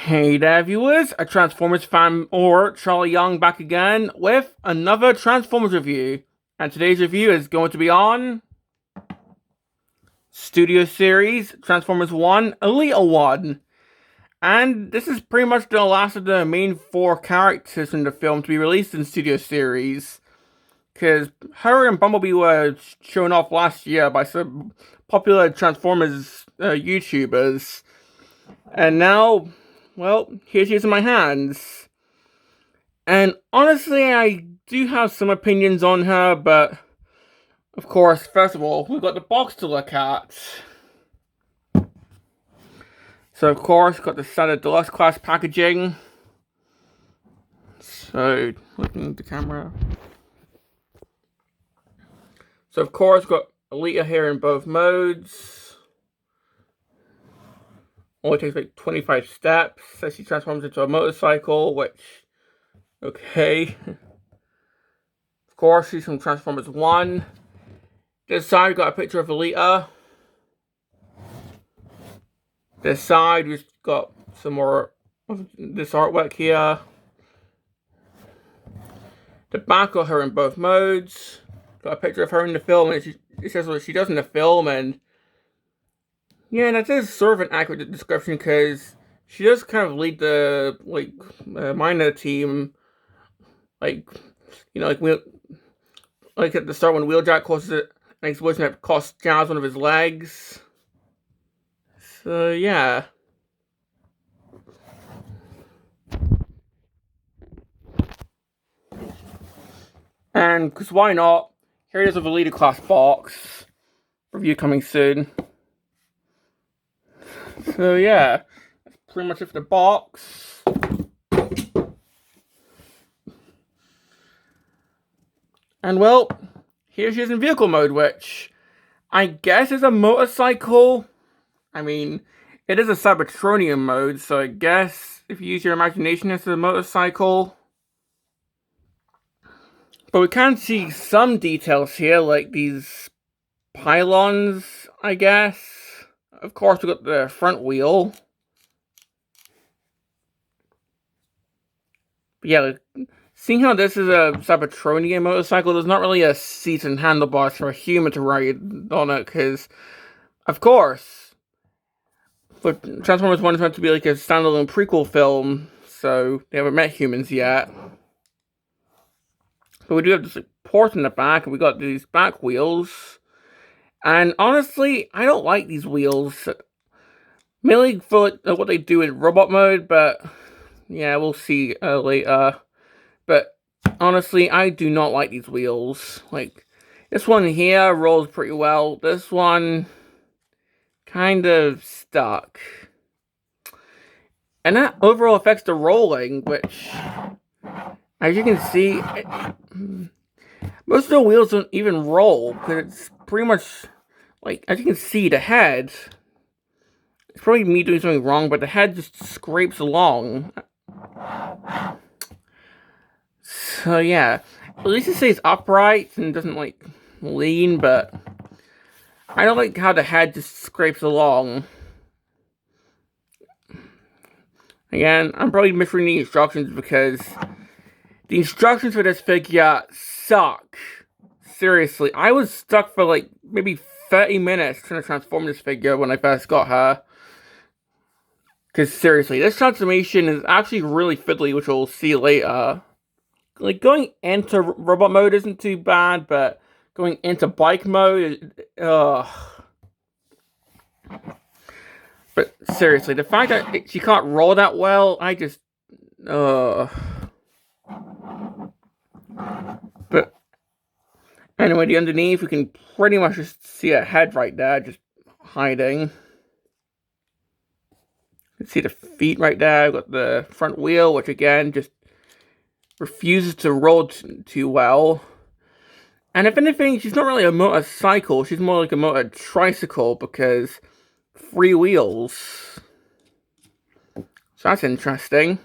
Hey there viewers, a Transformers fan or Charlie Young back again with another Transformers review. And today's review is going to be on Studio Series Transformers 1 Elita-1. And this is pretty much the last of the main four characters in the film to be released in Studio Series. Because her and Bumblebee were shown off last year by some popular Transformers YouTubers. And now, well, here she is in my hands. And honestly, I do have some opinions on her, but of course, first of all, we've got the box to look at. So, of course, got the standard deluxe class packaging. So, looking at the camera. So, of course, got Elita here in both modes. Only takes like 25 steps as she transforms into a motorcycle, which, okay. Of course, she's from Transformers 1. This side, we've got a picture of Elita. This side, we've got some more of this artwork here. The back got her in both modes. Got a picture of her in the film, and it says what she does in the film, and yeah, that is sort of an accurate description, because she does kind of lead the, minor team, like at the start when Wheeljack causes an explosion that costs Jazz one of his legs. So, yeah. And, because why not? Here it is with a Elita class box. Review coming soon. So, yeah. That's pretty much it for the box. And, well, here she is in vehicle mode, which I guess is a motorcycle. I mean, it is a Cybertronian mode, so I guess if you use your imagination, it's a motorcycle. But we can see some details here, like these pylons, I guess. Of course, we got the front wheel. But yeah, seeing how this is a Cybertronian motorcycle, there's not really a seat and handlebars for a human to ride on it, because, of course, but Transformers 1 is meant to be like a standalone prequel film, so they haven't met humans yet. But we do have this port in the back, and we got these back wheels. And honestly, I don't like these wheels. Mainly for what they do in robot mode, but yeah, we'll see later. But honestly, I do not like these wheels. Like, this one here rolls pretty well. This one kind of stuck. And that overall affects the rolling, which, as you can see, most of the wheels don't even roll, because it's pretty much, like, as you can see, the head, it's probably me doing something wrong, but the head just scrapes along. So, yeah, at least it stays upright and doesn't, like, lean, but I don't like how the head just scrapes along. Again, I'm probably misreading the instructions, because the instructions for this figure suck. Seriously, I was stuck for like maybe 30 minutes trying to transform this figure when I first got her. Because seriously, this transformation is actually really fiddly, which we'll see later. Like, going into robot mode isn't too bad, but going into bike mode, ugh. But seriously, the fact that she can't roll that well, I just, But anyway, the underneath, we can pretty much just see a head right there, just hiding. You can see the feet right there. We've got the front wheel, which again, just refuses to roll too well. And if anything, she's not really a motorcycle. She's more like a motor tricycle, because 3 wheels. So that's interesting.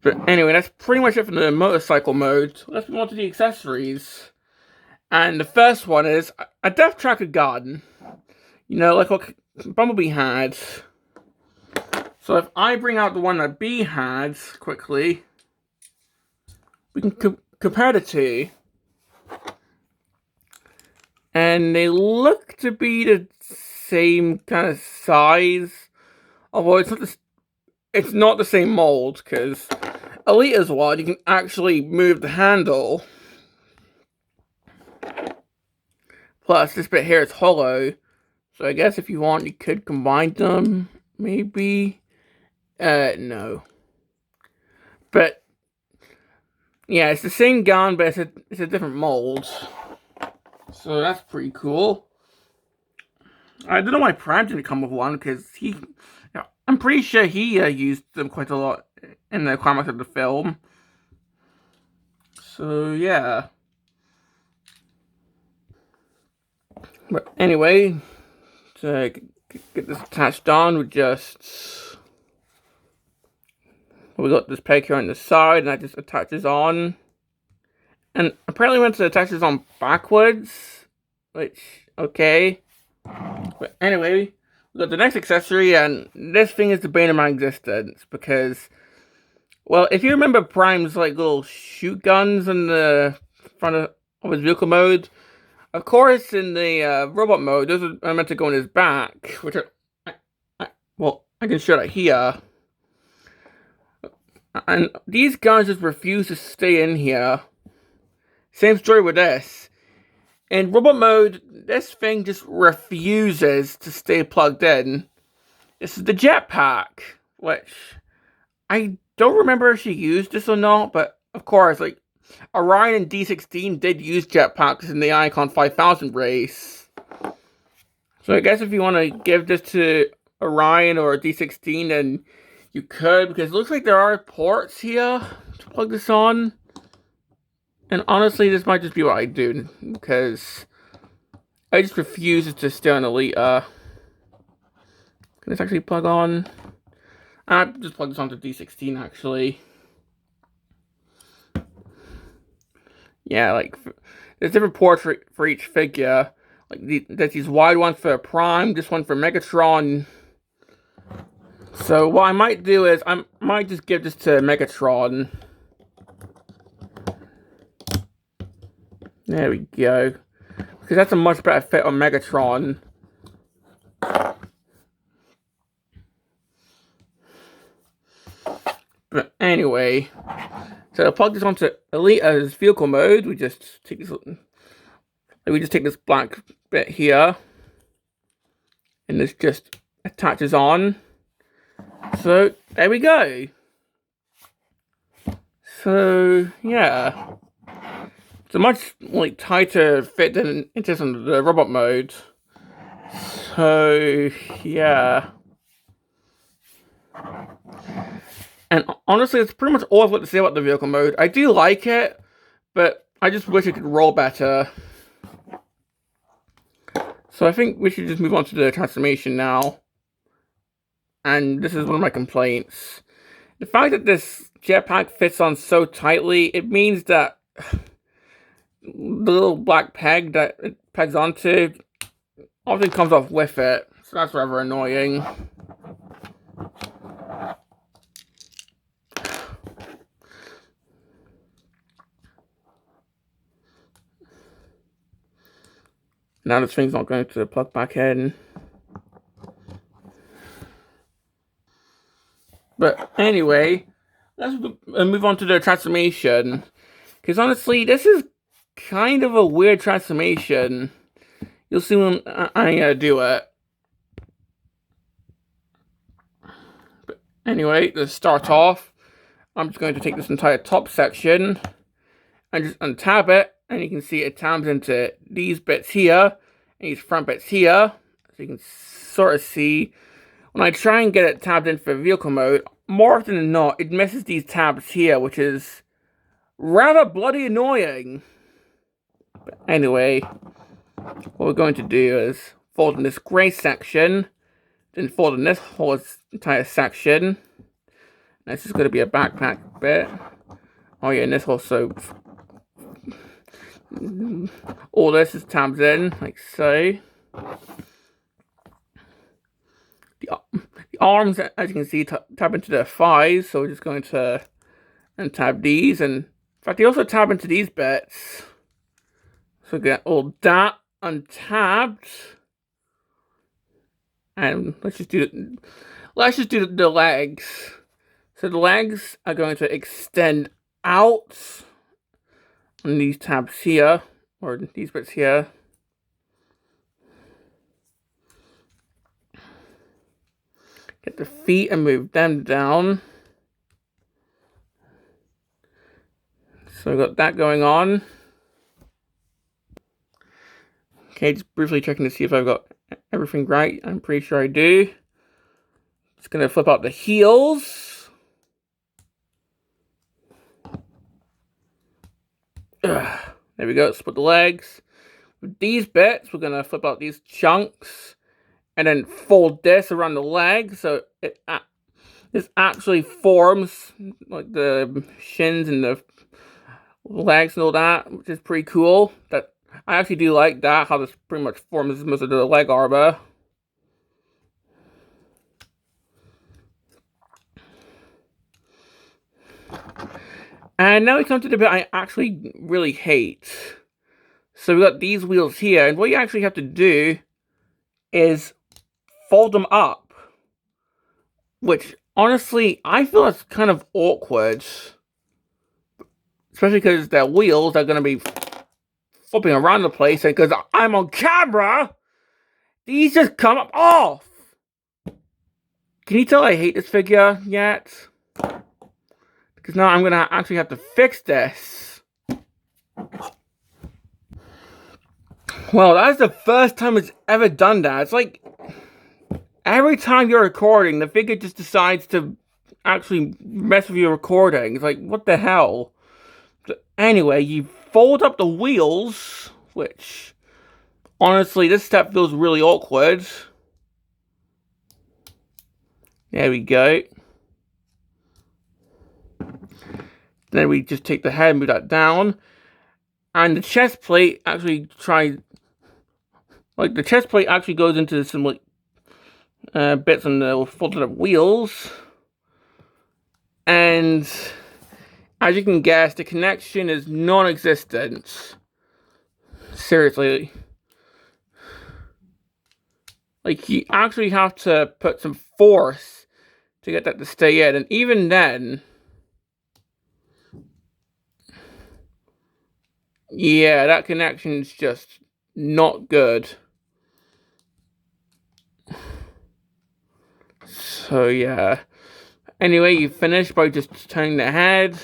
But anyway, that's pretty much it for the motorcycle mode. Let's move on to the accessories. And the first one is a Death Tracker gun. You know, like what Bumblebee had. So if I bring out the one that B had quickly, we can compare the two. And they look to be the same kind of size. Although it's not the same mold, because Elita's one, you can actually move the handle. Plus, this bit here is hollow. So I guess if you want, you could combine them, maybe. No. But, yeah, it's the same gun, but it's a different mold. So that's pretty cool. I don't know why Prime didn't come with one, because I'm pretty sure he used them quite a lot in the climax of the film. So, yeah. But anyway, to get this attached on, we got this peg here on the side, and that just attaches on. And apparently once it attaches on backwards, which, okay. But anyway, we got the next accessory, and this thing is the bane of my existence, because, well, if you remember Prime's, like, little shoot guns in the front of his vehicle mode, of course, in the robot mode, those are meant to go in his back, which are, I can show that here. And these guns just refuse to stay in here. Same story with this. In robot mode, this thing just refuses to stay plugged in. This is the jetpack, which I don't remember if she used this or not, but of course, like, Orion and D-16 did use jetpacks in the Iacon 5000 race. So I guess if you want to give this to Orion or D-16, then you could, because it looks like there are ports here to plug this on. And honestly, this might just be what I do, because I just refuse to stay on Elita. Can this actually plug on? I just plug this onto D-16, actually. Yeah, like, there's different ports for each figure. Like, there's these wide ones for Prime, this one for Megatron. So what I might do is, I might just give this to Megatron. There we go. Because that's a much better fit on Megatron. But anyway, so to plug this onto Elita's vehicle mode, we just take this black bit here, and this just attaches on. So there we go. So yeah. It's a much, like, tighter fit than it is on the robot mode. So, yeah. And honestly, it's pretty much all I've got to say about the vehicle mode. I do like it, but I just wish it could roll better. So I think we should just move on to the transformation now. And this is one of my complaints. The fact that this jetpack fits on so tightly, it means that the little black peg that it pegs onto often comes off with it, so that's rather annoying. Now this thing's not going to plug back in. But anyway, let's move on to the transformation, because honestly, this is kind of a weird transformation. You'll see when I do it. But anyway, to start off, I'm just going to take this entire top section and just untab it, and you can see it tabs into these bits here and these front bits here. So you can sort of see when I try and get it tabbed in for vehicle mode, more often than not, it misses these tabs here, which is rather bloody annoying. But anyway, what we're going to do is fold in this grey section, then fold in this whole entire section. This is going to be a backpack bit. Oh yeah, and this also, all this is tabs in, like so. The arms, as you can see, tab into their thighs. So we're just going to untab these. And in fact, they also tab into these bits. So we get all that untabbed. And let's just do the legs. So the legs are going to extend out on these tabs here, or these bits here. Get the feet and move them down. So I've got that going on. Okay, just briefly checking to see if I've got everything right. I'm pretty sure I do. Just gonna flip out the heels. There we go, split the legs. With these bits, we're gonna flip out these chunks and then fold this around the leg, so this actually forms like the shins and the legs and all that, which is pretty cool. That I actually do like that, how this pretty much forms most of the leg armor. And now we come to the bit I actually really hate. So we got these wheels here, and what you actually have to do is fold them up. Which, honestly, I feel it's kind of awkward. Especially because their wheels are going to be flipping around the place, and because I'm on camera, these just come up off. Can you tell I hate this figure yet? Because now I'm going to actually have to fix this. Well, that's the first time it's ever done that. It's like, every time you're recording, the figure just decides to actually mess with your recording. It's like, what the hell? But anyway, you fold up the wheels, which, honestly, this step feels really awkward. There we go. Then we just take the head and move that down. And the chest plate actually the chest plate actually goes into some, like, bits on the folded up wheels. And as you can guess, the connection is non-existent. Seriously. Like, you actually have to put some force to get that to stay in. And even then, yeah, that connection's just not good. So, yeah. Anyway, you finish by just turning the head.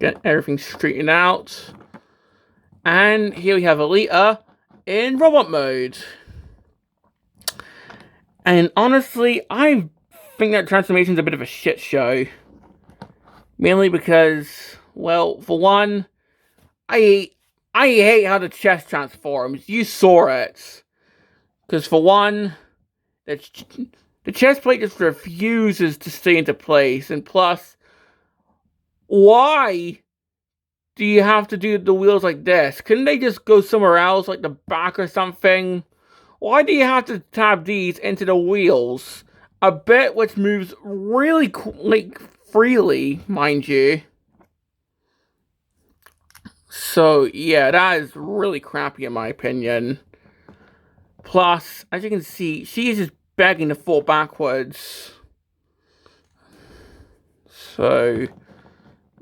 Get everything straightened out. And here we have Elita in robot mode. And honestly, I think that transformation's a bit of a shit show. Mainly because, well, for one, I hate how the chest transforms. You saw it. Because for one, the chest plate just refuses to stay into place. And plus, why do you have to do the wheels like this? Couldn't they just go somewhere else, like the back or something? Why do you have to tab these into the wheels? A bit which moves really, like, freely, mind you. So, yeah, that is really crappy in my opinion. Plus, as you can see, she is just begging to fall backwards. So,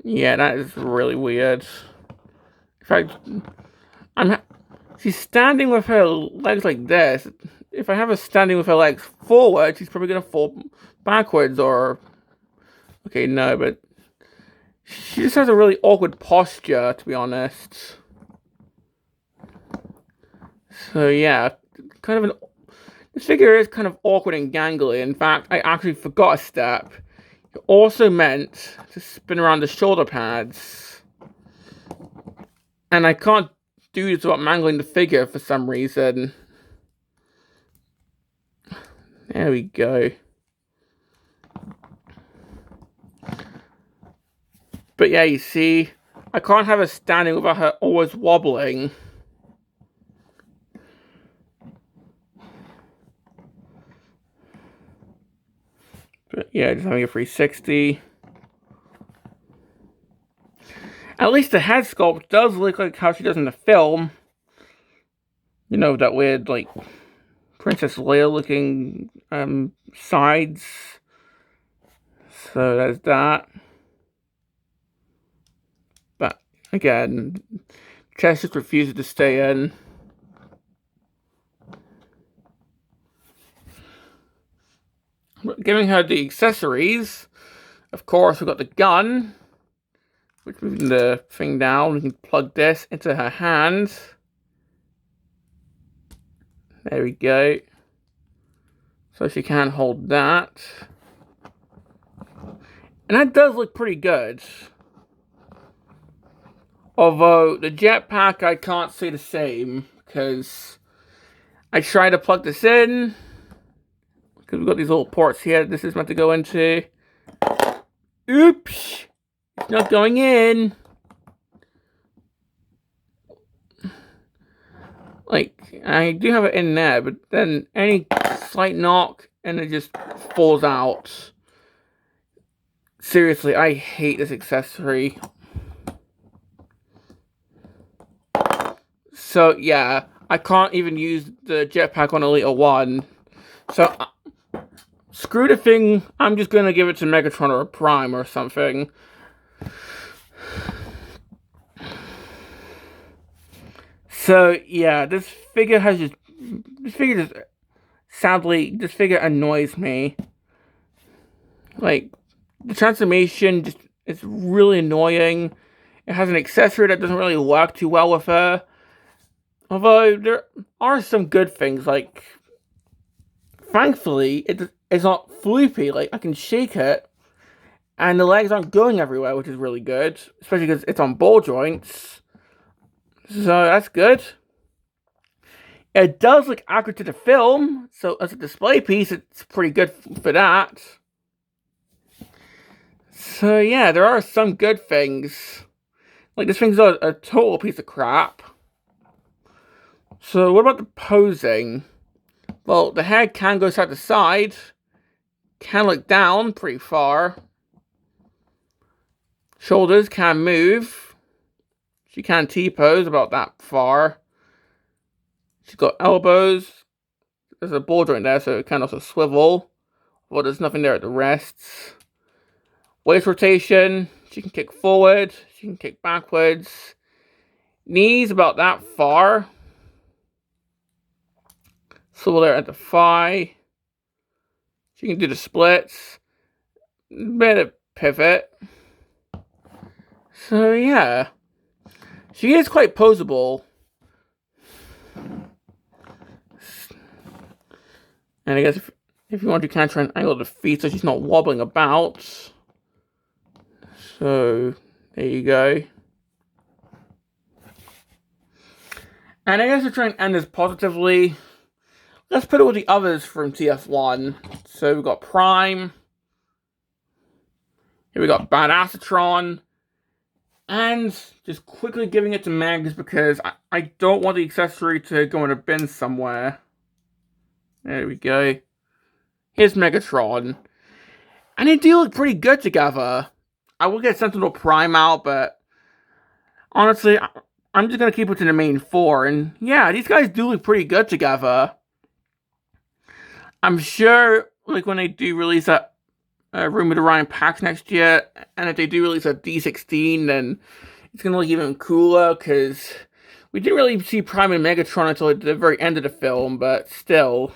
yeah, that is really weird. In fact, she's standing with her legs like this. If I have her standing with her legs forward, she's probably going to fall backwards or... Okay, no, but... She just has a really awkward posture, to be honest. So, yeah, kind of an... This figure is kind of awkward and gangly. In fact, I actually forgot a step. It also meant to spin around the shoulder pads. And I can't do this without mangling the figure for some reason. There we go. But yeah, you see, I can't have her standing without her always wobbling. But yeah, just having a 360. At least the head sculpt does look like how she does in the film. You know, that weird, like, Princess Leia looking sides. So there's that. But again, chest just refuses to stay in. Giving her the accessories. Of course, we've got the gun. Which, moving the thing down, we can plug this into her hand. There we go. So she can hold that. And that does look pretty good. Although, the jetpack, I can't say the same. Because I tried to plug this in. Because we've got these little ports here that this is meant to go into. Oops! It's not going in. Like, I do have it in there, but then any slight knock and it just falls out. Seriously, I hate this accessory. So, yeah, I can't even use the jetpack on Elita-1. So, screw the thing. I'm just gonna give it to Megatron or a Prime or something. So, yeah, this figure annoys me. Like, the transformation just, it's really annoying. It has an accessory that doesn't really work too well with her. Although, there are some good things, like, thankfully, it's not floopy. Like, I can shake it, and the legs aren't going everywhere, which is really good. Especially because it's on ball joints. So, that's good. It does look accurate to the film, so as a display piece, it's pretty good for that. So, yeah, there are some good things. Like, this thing's a total piece of crap. So, what about the posing? Well, the head can go side to side. Can look down pretty far. Shoulders can move. She can T-pose about that far. She's got elbows. There's a ball joint there, so it can also swivel. Well, there's nothing there at the wrists. Waist rotation. She can kick forward. She can kick backwards. Knees about that far. Swivel there at the thigh. She can do the splits. Bit of pivot. So, yeah. She is quite poseable. And I guess if you want to, kind of try and angle the feet so she's not wobbling about. So, there you go. And I guess to try and end this positively, let's put it with the others from TFOne. So, we've got Prime. Here we got Badassatron. And just quickly giving it to Megs because I don't want the accessory to go in a bin somewhere. There we go. Here's Megatron. And they do look pretty good together. I will get Sentinel Prime out, but honestly, I'm just going to keep it to the main four. And yeah, these guys do look pretty good together. I'm sure, like, when they do release that rumored Orion packs next year, and if they do release a D-16, then it's going to look even cooler, because we didn't really see Prime and Megatron until the very end of the film, but still.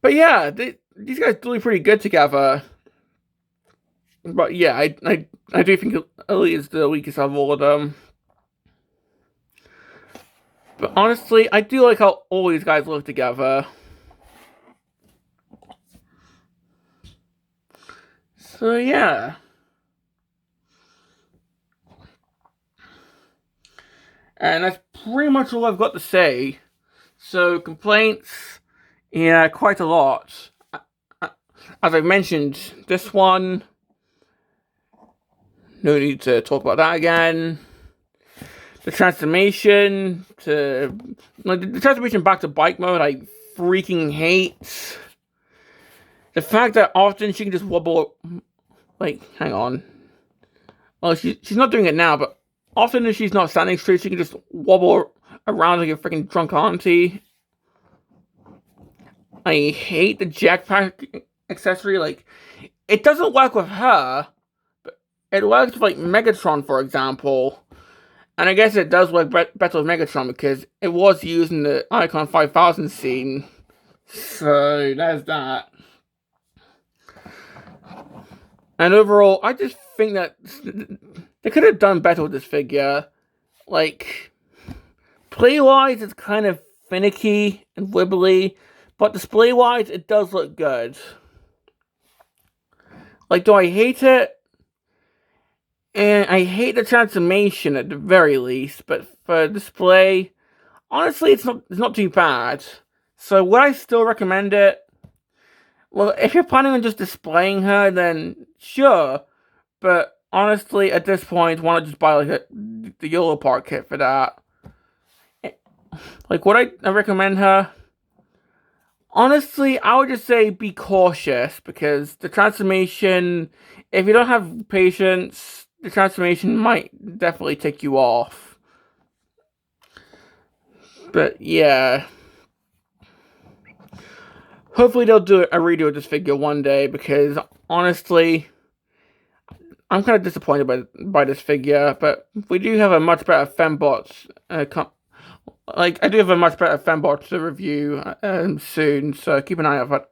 But yeah, these guys do look pretty good together. But yeah, I do think Elite is the weakest of all of them. But honestly, I do like how all these guys look together. So yeah. And that's pretty much all I've got to say. So, complaints, yeah, quite a lot. As I mentioned, this one, no need to talk about that again. The transformation the transformation back to bike mode, I freaking hate. The fact that often she can just wobble, like, hang on. Well, she's not doing it now, but often if she's not standing straight, she can just wobble around like a freaking drunk auntie. I hate the jetpack accessory. Like, it doesn't work with her, but it works with, like, Megatron, for example. And I guess it does work better with Megatron because it was used in the Iacon 5000 scene. So, there's that. And overall, I just think that they could have done better with this figure. Like, play-wise, it's kind of finicky and wibbly, but display-wise, it does look good. Like, do I hate it? And I hate the transformation at the very least, but for display, honestly, it's not too bad. So would I still recommend it? Well, if you're planning on just displaying her, then sure. But honestly, at this point, why not just buy like the YOLO part kit for that? Like, would I recommend her? Honestly, I would just say be cautious because the transformation, if you don't have patience, the transformation might definitely take you off. But yeah. Hopefully they'll do a redo of this figure one day because honestly, I'm kind of disappointed by this figure. But we do have a much better Fembot. I do have a much better Fembot to review soon, so keep an eye out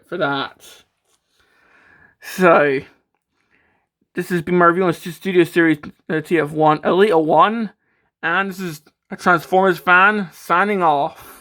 for that. So this has been my review on Studio Series TFOne Elita-1, and this is a Transformers fan signing off.